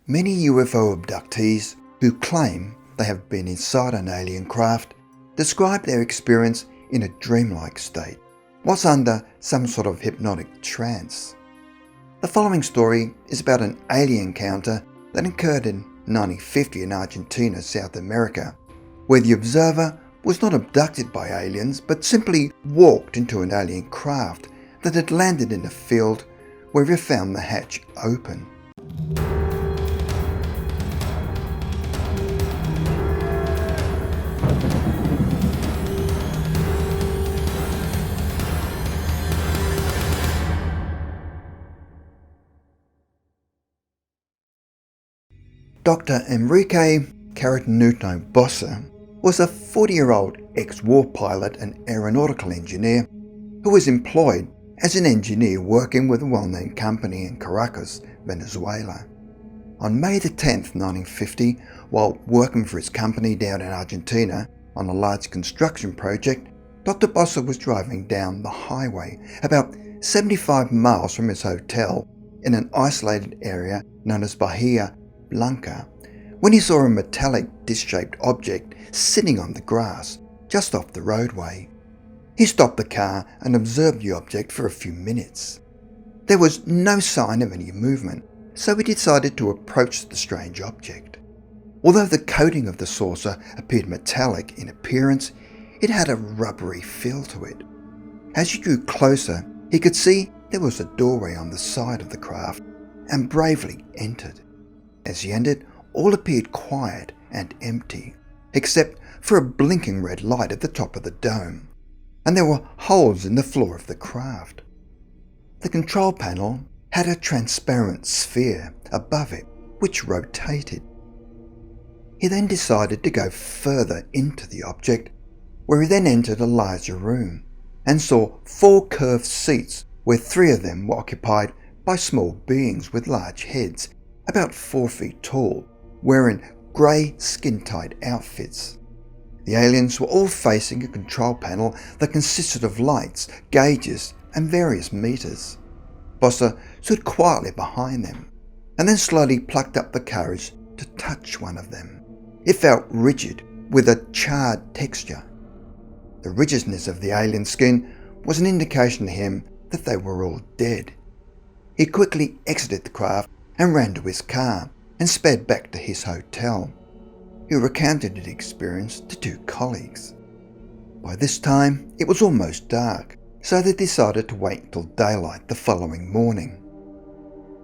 Many UFO abductees who claim they have been inside an alien craft describe their experience in a dreamlike state, whilst under some sort of hypnotic trance. The following story is about an alien encounter that occurred in 1950 in Argentina, South America, where the observer was not abducted by aliens but simply walked into an alien craft that had landed in a field where he found the hatch open. Dr. Enrique Carrenuto Bossa was a 40-year-old ex-war pilot and aeronautical engineer who was employed as an engineer working with a well-known company in Caracas, Venezuela. On May the 10th, 1950, while working for his company down in Argentina on a large construction project, Dr. Bossa was driving down the highway about 75 miles from his hotel in an isolated area known as Bahia Blanca, when he saw a metallic disc-shaped object sitting on the grass just off the roadway. He stopped the car and observed the object for a few minutes. There was no sign of any movement, so he decided to approach the strange object. Although the coating of the saucer appeared metallic in appearance, it had a rubbery feel to it. As he drew closer, he could see there was a doorway on the side of the craft and bravely entered. As he entered, all appeared quiet and empty, except for a blinking red light at the top of the dome, and there were holes in the floor of the craft. The control panel had a transparent sphere above it, which rotated. He then decided to go further into the object, where he then entered a larger room and saw 4 curved seats, where 3 of them were occupied by small beings with large heads, about 4 feet tall, wearing grey skin-tight outfits. The aliens were all facing a control panel that consisted of lights, gauges and various meters. Bossa stood quietly behind them and then slowly plucked up the courage to touch one of them. It felt rigid with a charred texture. The rigidness of the alien skin was an indication to him that they were all dead. He quickly exited the craft and ran to his car and sped back to his hotel. He recounted his experience to 2 colleagues. By this time, it was almost dark, so they decided to wait until daylight the following morning.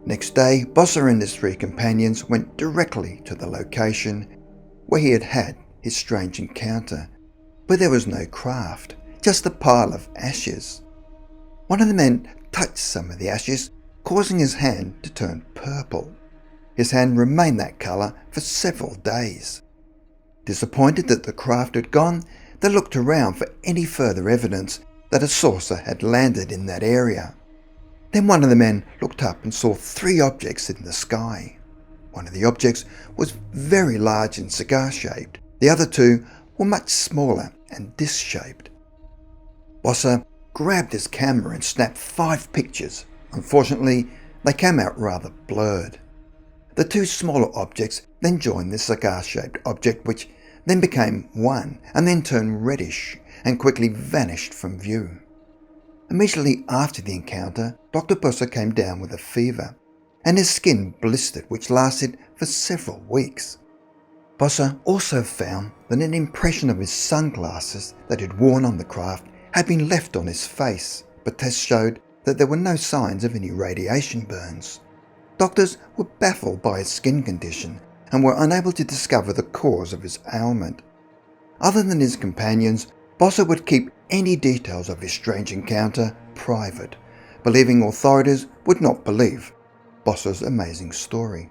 Next day, Bossa and his 3 companions went directly to the location where he had had his strange encounter, but there was no craft, just a pile of ashes. One of the men touched some of the ashes, causing his hand to turn purple. His hand remained that colour for several days. Disappointed that the craft had gone, they looked around for any further evidence that a saucer had landed in that area. Then one of the men looked up and saw 3 objects in the sky. One of the objects was very large and cigar-shaped. The other 2 were much smaller and disc-shaped. Bossa grabbed his camera and snapped 5 pictures. Unfortunately, they came out rather blurred. The 2 smaller objects then joined the cigar-shaped object, which then became one and then turned reddish and quickly vanished from view. Immediately after the encounter, Dr. Bossa came down with a fever and his skin blistered, which lasted for several weeks. Bossa also found that an impression of his sunglasses that he'd worn on the craft had been left on his face, but tests showed that there were no signs of any radiation burns. Doctors were baffled by his skin condition and were unable to discover the cause of his ailment. Other than his companions, Bossa would keep any details of his strange encounter private, believing authorities would not believe Bossa's amazing story.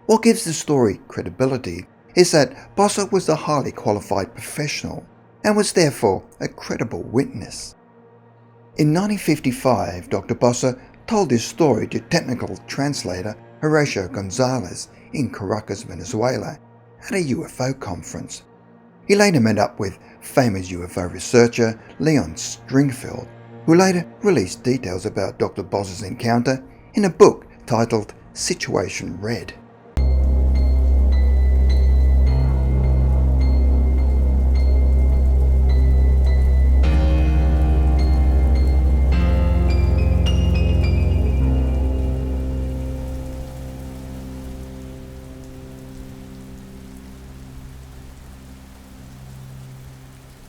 What gives the story credibility is that Bossa was a highly qualified professional and was therefore a credible witness. In 1955, Dr. Bossa told his story to technical translator Horacio Gonzalez in Caracas, Venezuela, at a UFO conference. He later met up with famous UFO researcher Leon Stringfield, who later released details about Dr. Bossa's encounter in a book titled Situation Red.